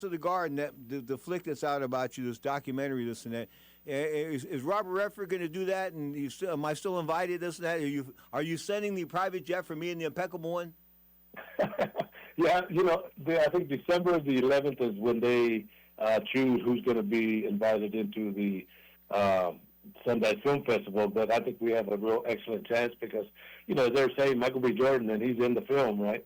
to the Garden, that the flick that's out about you, this documentary, this and that. Is Robert Redford going to do that? And am I still invited? This and that. Are you sending the private jet for me and the impeccable one? Yeah, I think December the 11th is when they choose who's going to be invited into the Sundance Film Festival. But I think we have a real excellent chance because, they're saying Michael B. Jordan, and he's in the film, right?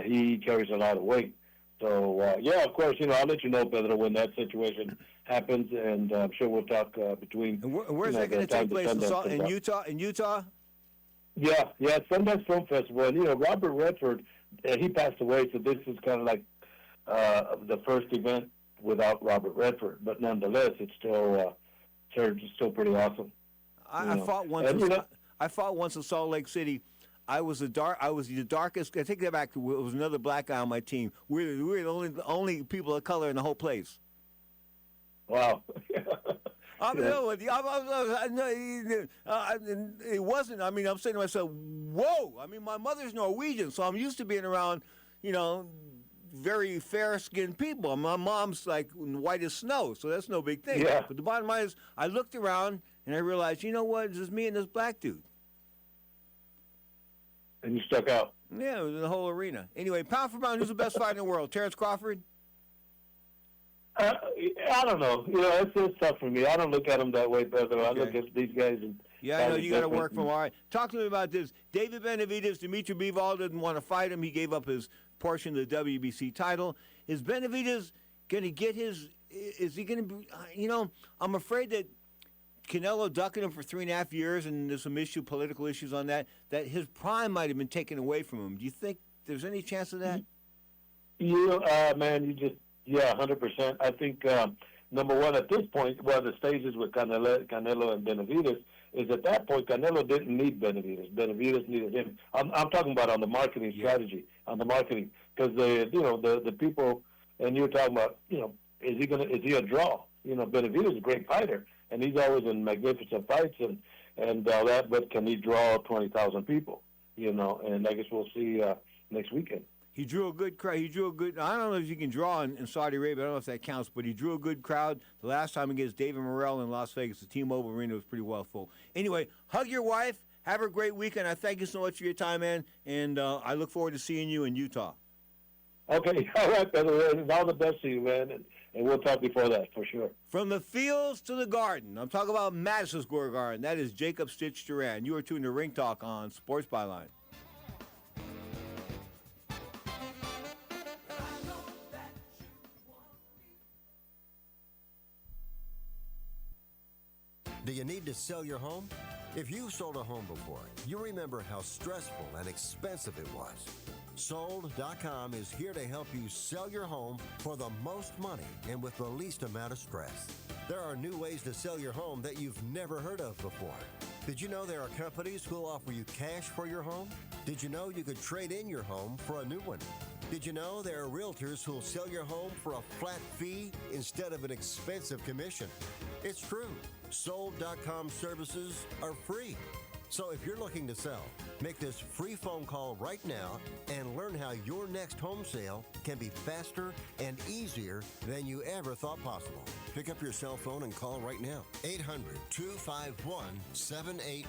He carries a lot of weight. So, yeah, of course, I'll let you know, Pedro, when that situation happens, and I'm sure we'll talk between. And where's that going to take place? In Utah? In Utah? Yeah, Sundance Film Festival. And, Robert Redford, he passed away, so this is kind of like the first event without Robert Redford. But nonetheless, it's still pretty awesome. I fought once. I fought once in Salt Lake City. I was the darkest. I take that back. It was another black guy on my team. We were the only people of color in the whole place. Wow. It wasn't. I mean, I'm saying to myself, "Whoa!" I mean, my mother's Norwegian, so I'm used to being around, very fair-skinned people. My mom's like white as snow, so that's no big thing. Yeah. But the bottom line is, I looked around and I realized, you know what? It's just me and this black dude. And you stuck out. Yeah, it was the whole arena. Anyway, pound for pound, who's the best fighter in the world? Terrence Crawford? I don't know. It's tough for me. I don't look at them that way, brother. Okay. I look at these guys. Yeah, I know you got to work from. All right. Talk to me about this. David Benavidez, Dimitri Bivol didn't want to fight him. He gave up his portion of the WBC title. Is Benavidez going to get his? Is he going to be? I'm afraid that Canelo ducking him for 3.5 years, and there's some political issues on that his prime might have been taken away from him. Do you think there's any chance of that? Man, 100%. I think, number one, at this point, the stages with Canelo and Benavidez is at that point, Canelo didn't need Benavidez. Benavidez needed him. I'm talking about on the marketing strategy, because the people, and you're talking about, is he a draw? Benavidez is a great fighter, and he's always in magnificent fights and all that, but can he draw 20,000 people? And I guess we'll see next weekend. He drew a good crowd. I don't know if you can draw in Saudi Arabia. I don't know if that counts, but he drew a good crowd. The last time against David Morrell in Las Vegas, the T-Mobile Arena was pretty well full. Anyway, hug your wife. Have a great weekend. I thank you so much for your time, man, and I look forward to seeing you in Utah. Okay, all right, brother. All the best to you, man, and we'll talk before that for sure. From the fields to the garden. I'm talking about Madison Square Garden. That is Jacob Stich Duran. You are tuned to Ring Talk on Sports Byline. Do you need to sell your home? If you've sold a home before, you remember how stressful and expensive it was. Sold.com is here to help you sell your home for the most money and with the least amount of stress. There are new ways to sell your home that you've never heard of before. Did you know there are companies who'll offer you cash for your home? Did you know you could trade in your home for a new one? Did you know there are realtors who'll sell your home for a flat fee instead of an expensive commission? It's true. Sold.com services are free. So if you're looking to sell, make this free phone call right now and learn how your next home sale can be faster and easier than you ever thought possible. Pick up your cell phone and call right now. 800-251-7816.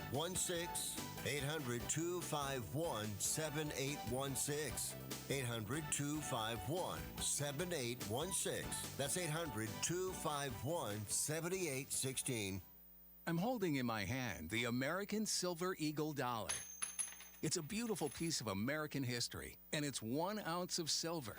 800-251-7816. 800-251-7816. That's 800-251-7816. I'm holding in my hand the American Silver Eagle dollar. It's a beautiful piece of American history, and it's 1 ounce of silver.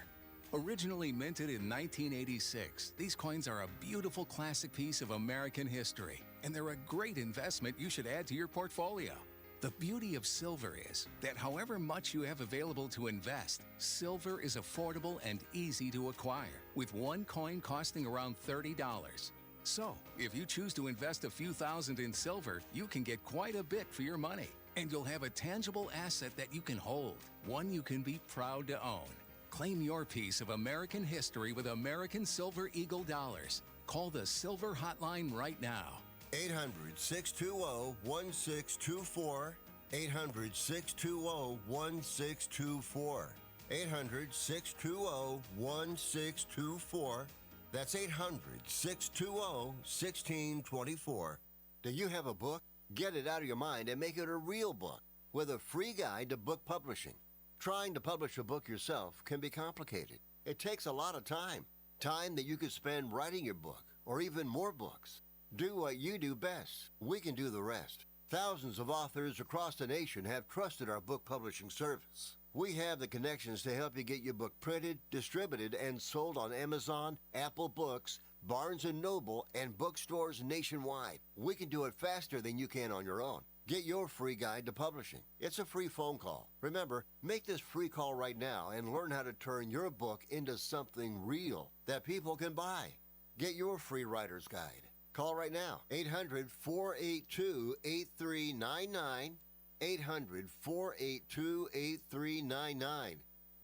Originally minted in 1986, these coins are a beautiful classic piece of American history, and they're a great investment you should add to your portfolio. The beauty of silver is that however much you have available to invest, silver is affordable and easy to acquire, with one coin costing around $30. So, if you choose to invest a few thousand in silver, you can get quite a bit for your money. And you'll have a tangible asset that you can hold, one you can be proud to own. Claim your piece of American history with American Silver Eagle dollars. Call the Silver Hotline right now. 800-620-1624. 800-620-1624. 800-620-1624. That's 800-620-1624. Do you have a book? Get it out of your mind and make it a real book with a free guide to book publishing. Trying to publish a book yourself can be complicated. It takes a lot of time. Time that you could spend writing your book or even more books. Do what you do best. We can do the rest. Thousands of authors across the nation have trusted our book publishing service. We have the connections to help you get your book printed, distributed, and sold on Amazon, Apple Books, Barnes & Noble, and bookstores nationwide. We can do it faster than you can on your own. Get your free guide to publishing. It's a free phone call. Remember, make this free call right now and learn how to turn your book into something real that people can buy. Get your free writer's guide. Call right now, 800-482-8399, 800-482-8399,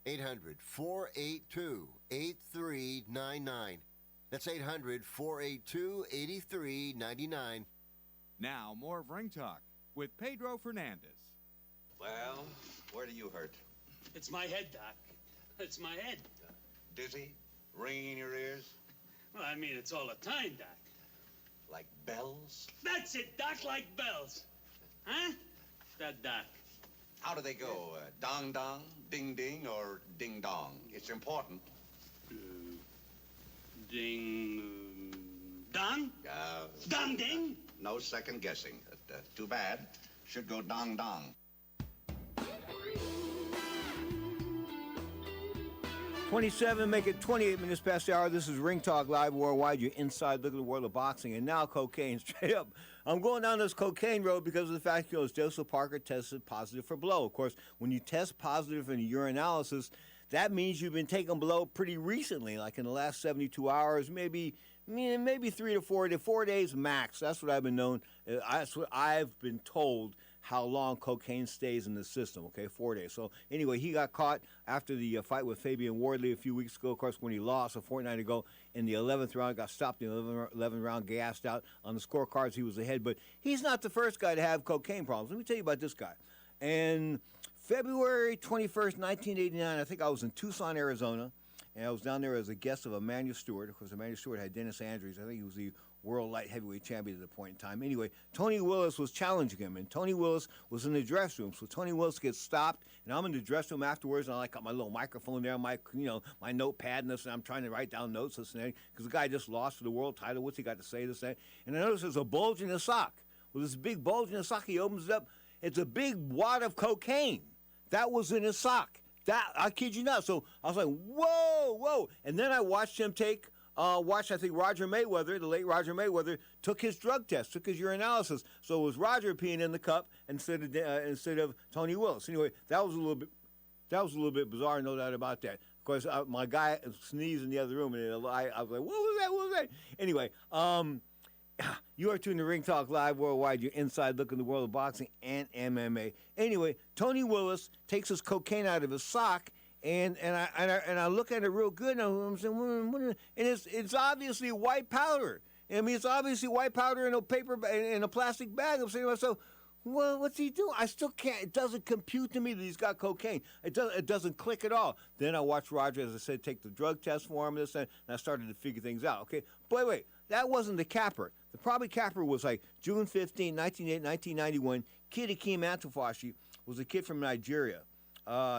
800-482-8399. That's 800-482-8399. Now, more of Ring Talk with Pedro Fernandez. Well, where do you hurt? It's my head, Doc. It's my head. Dizzy? Ringing in your ears? Well, I mean, it's all the time, Doc. Like bells? That's it, Doc, like bells. Huh? That Doc. How do they go? Dong dong, ding ding, or ding dong? It's important. Ding... dong? Dong ding? No second guessing. Too bad. Should go dong dong. 27, make it 28 minutes past the hour. This is Ring Talk Live Worldwide. You're inside looking at the world of boxing. And now cocaine, straight up. I'm going down this cocaine road because of the fact, Joseph Parker tested positive for blow. Of course, when you test positive in a urinalysis, that means you've been taking blow pretty recently, like in the last 72 hours, maybe 3 to 4 days max. That's what I've been known. That's what I've been told how long cocaine stays in the system, okay, 4 days. So anyway, he got caught after the fight with Fabian Wardley a few weeks ago, of course, when he lost a fortnight ago in the 11th round, got stopped in the 11th round, gassed out. On the scorecards, he was ahead, but he's not the first guy to have cocaine problems. Let me tell you about this guy. And February 21st, 1989, I think I was in Tucson, Arizona, and I was down there as a guest of Emmanuel Stewart. Of course, Emmanuel Stewart had Dennis Andrews. I think he was the world light heavyweight champion at the point in time. Anyway, Tony Willis was challenging him, and Tony Willis was in the dressing room. So Tony Willis gets stopped, and I'm in the dressing room afterwards, and I got my little microphone there, my notepad, and this, and I'm trying to write down notes, this and that, because the guy just lost for the world title. What's he got to say, this and that? And I notice there's a bulge in his sock. Well, this big bulge in his sock, he opens it up. It's a big wad of cocaine. That was in his sock. That, I kid you not. So I was like, whoa. And then I watched him I think Roger Mayweather, the late Roger Mayweather, took his drug test, took his urinalysis. So it was Roger peeing in the cup instead of Tony Willis. Anyway, that was a little bit bizarre, no doubt about that. Of course, my guy sneezed in the other room, and I was like, what was that? Anyway, you are tuned to Ring Talk Live Worldwide. You're inside looking at the world of boxing and MMA. Anyway, Tony Willis takes his cocaine out of his sock, and I look at it real good, and I'm saying, and it's obviously white powder. I mean, it's obviously white powder in a in a plastic bag. I'm saying to myself, well, what's he doing? I still can't. It doesn't compute to me that he's got cocaine. It doesn't click at all. Then I watched Roger, as I said, take the drug test for him, and I started to figure things out. Okay, but wait, that wasn't the capper. The probably capper was like June 15, 1991. Kid Akeem Antofashi was a kid from Nigeria.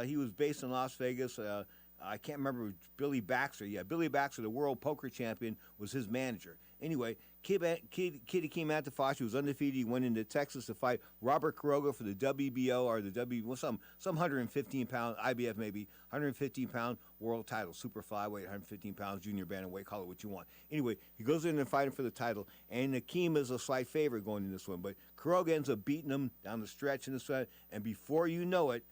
He was based in Las Vegas. I can't remember, Billy Baxter. Yeah, Billy Baxter, the world poker champion, was his manager. Anyway, Kid Akeem Antofashi was undefeated. He went into Texas to fight Robert Quiroga for the WBO or the some 115-pound, IBF maybe, 115-pound world title, super flyweight, 115 pounds, junior bantamweight, call it what you want. Anyway, he goes in and fighting for the title, and Akeem is a slight favorite going in this one, but Quiroga ends up beating him down the stretch in this one, and before you know it,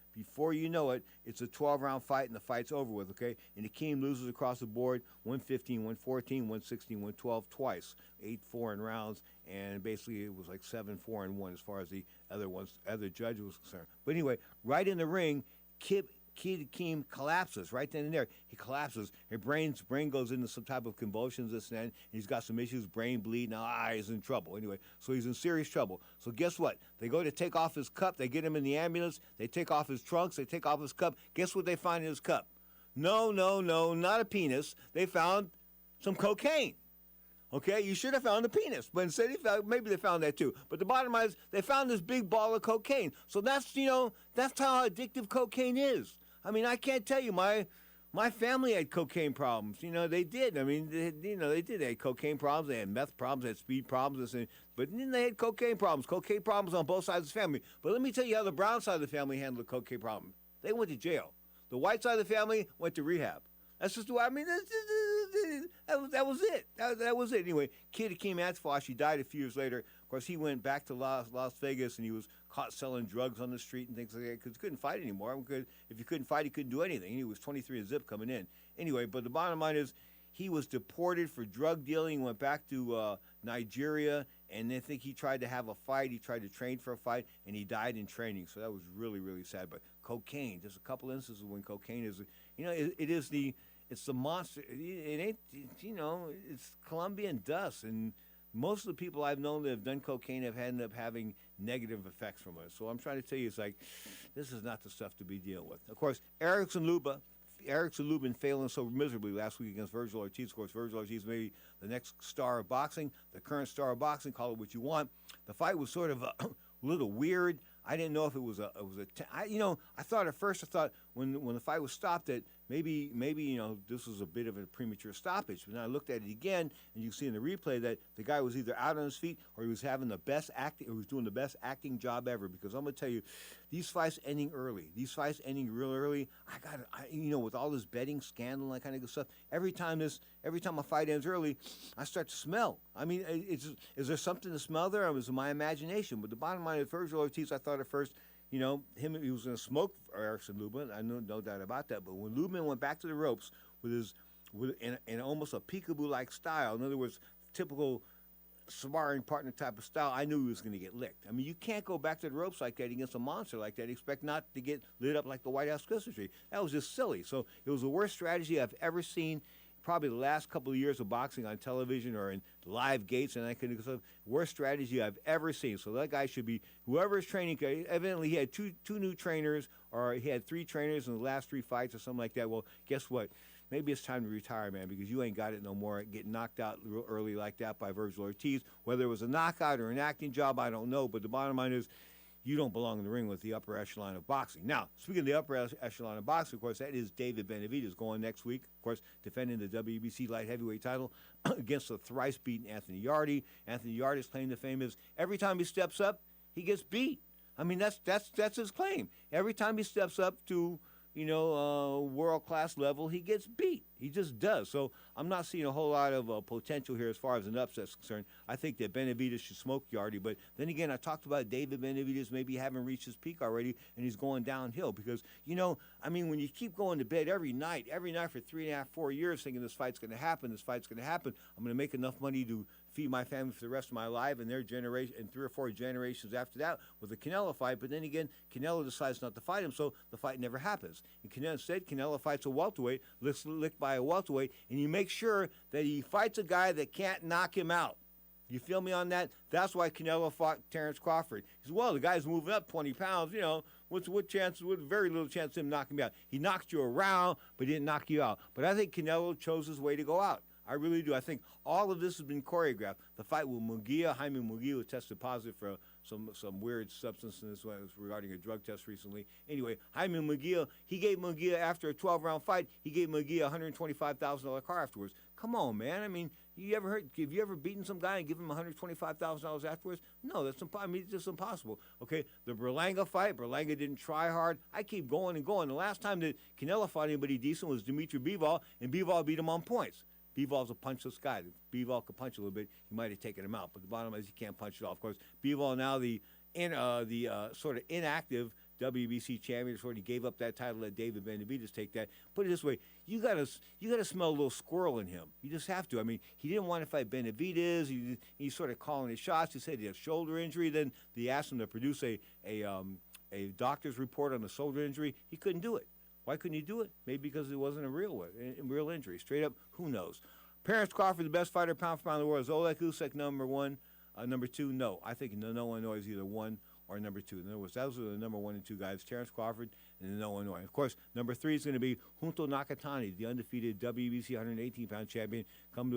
it's a 12-round fight, and the fight's over with, okay? And Akeem loses across the board, 115, 114, 116, 112 twice, 8-4 in rounds, and basically it was like 7-4 and 1 as far as the other judge was concerned. But anyway, right in the ring, Kid Kid Akeem collapses right then and there. He collapses. His brain goes into some type of convulsions, this and that. And he's got some issues, brain bleed. Now, he's in trouble. Anyway, so he's in serious trouble. So guess what? They go to take off his cup. They get him in the ambulance. They take off his trunks. They take off his cup. Guess what they find in his cup? No, not a penis. They found some cocaine. Okay, you should have found the penis, but instead maybe they found that too. But the bottom line is they found this big ball of cocaine. So that's that's how addictive cocaine is. I mean, I can't tell you my family had cocaine problems. They did. I mean, they did. They had cocaine problems. They had meth problems. They had speed problems. But then they had cocaine problems. Cocaine problems on both sides of the family. But let me tell you how the brown side of the family handled the cocaine problem. They went to jail. The white side of the family went to rehab. That's just the way. I mean, that was it. That was it. Anyway, Kid Akeem Antifosh, he died a few years later. Of course, he went back to Las Vegas, and he was caught selling drugs on the street and things like that because he couldn't fight anymore. If you couldn't fight, he couldn't do anything. He was 23 and zip coming in. Anyway, but the bottom line is he was deported for drug dealing, went back to Nigeria, and I think he tried to have a fight. He tried to train for a fight, and he died in training. So that was really, really sad. But cocaine, there's a couple instances when cocaine is, it's the monster. It ain't, it's Colombian dust. And most of the people I've known that have done cocaine have ended up having negative effects from it. So I'm trying to tell you, it's like, this is not the stuff to be dealing with. Of course, Erickson Lubin failing so miserably last week against Virgil Ortiz. Of course, Virgil Ortiz may be the next star of boxing, the current star of boxing, call it what you want. The fight was sort of a little weird. I didn't know if I thought at first, when the fight was stopped that maybe this was a bit of a premature stoppage. But then I looked at it again, and you see in the replay that the guy was either out on his feet or he was having the best acting, or he was doing the best acting job ever. Because I'm gonna tell you, these fights ending real early. With all this betting scandal and that kind of good stuff. Every time a fight ends early, I start to smell. I mean, is there something to smell there? Or was it my imagination? But the bottom line is, Virgil Ortiz, I thought at first, he was going to smoke Erickson Lubin. I know no doubt about that. But when Lubin went back to the ropes in almost a peekaboo-like style, in other words, typical sparring partner type of style, I knew he was going to get licked. I mean, you can't go back to the ropes like that against a monster like that and expect not to get lit up like the White House Christmas tree. That was just silly. So it was the worst strategy I've ever seen. Probably the last couple of years of boxing on television or in live gates and that kind of stuff. Worst strategy I've ever seen. So that guy should be, whoever is training, evidently he had two new trainers, or he had 3 trainers in the last 3 fights or something like that. Well, guess what? Maybe it's time to retire, man, because you ain't got it no more. Getting knocked out real early like that by Virgil Ortiz. Whether it was a knockout or an acting job, I don't know. But the bottom line is, you don't belong in the ring with the upper echelon of boxing. Now, speaking of the upper echelon of boxing, of course, that is David Benavidez going next week, of course, defending the WBC light heavyweight title against the thrice-beaten Anthony Yarde. Anthony Yarde's claim to fame is every time he steps up, he gets beat. I mean, that's his claim. Every time he steps up to world-class level, he gets beat. He just does. So I'm not seeing a whole lot of potential here as far as an upset is concerned. I think that Benavidez should smoke Yarde. But then again, I talked about David Benavidez maybe having reached his peak already, and he's going downhill because, when you keep going to bed every night for 3.5, 4 years thinking this fight's going to happen, I'm going to make enough money to feed my family for the rest of my life and their generation and 3 or 4 generations after that with the Canelo fight. But then again, Canelo decides not to fight him, so the fight never happens. And instead, Canelo fights a welterweight, licked by a welterweight, and you make sure that he fights a guy that can't knock him out. You feel me on that? That's why Canelo fought Terrence Crawford. He said, well, the guy's moving up 20 pounds, with very little chance of him knocking me out. He knocked you around, but he didn't knock you out. But I think Canelo chose his way to go out. I really do. I think all of this has been choreographed. The fight with Jaime Munguia tested positive for some weird substance in this one. It was regarding a drug test recently. Anyway, Jaime Munguia, he gave Munguia, after a 12-round fight, he gave Munguia a $125,000 car afterwards. Come on, man. I mean, have you ever beaten some guy and given him $125,000 afterwards? No, it's just impossible. Okay, the Berlanga fight, Berlanga didn't try hard. I keep going and going. The last time that Canelo fought anybody decent was Dimitri Bivol, and Bivol beat him on points. Bivol's a punchless guy. If Bivol could punch a little bit, he might have taken him out. But the bottom line is he can't punch it off. Of course, Bivol now the sort of inactive WBC champion, sort of gave up that title, let David Benavidez take that. Put it this way, you gotta smell a little squirrel in him. You just have to. I mean, he didn't want to fight Benavidez. He's sort of calling his shots. He said he had a shoulder injury. Then they asked him to produce a doctor's report on the shoulder injury. He couldn't do it. Why couldn't he do it? Maybe because it wasn't a real injury. Straight up, who knows? Terrence Crawford, the best fighter pound for pound in the world. Is Oleg Usyk number one? Number two? No. I think no Illinois is either one or number two. In other words, those are the number 1 and 2 guys, Terrence Crawford and Illinois. Of course, number 3 is going to be Junto Nakatani, the undefeated WBC 118-pound champion, come to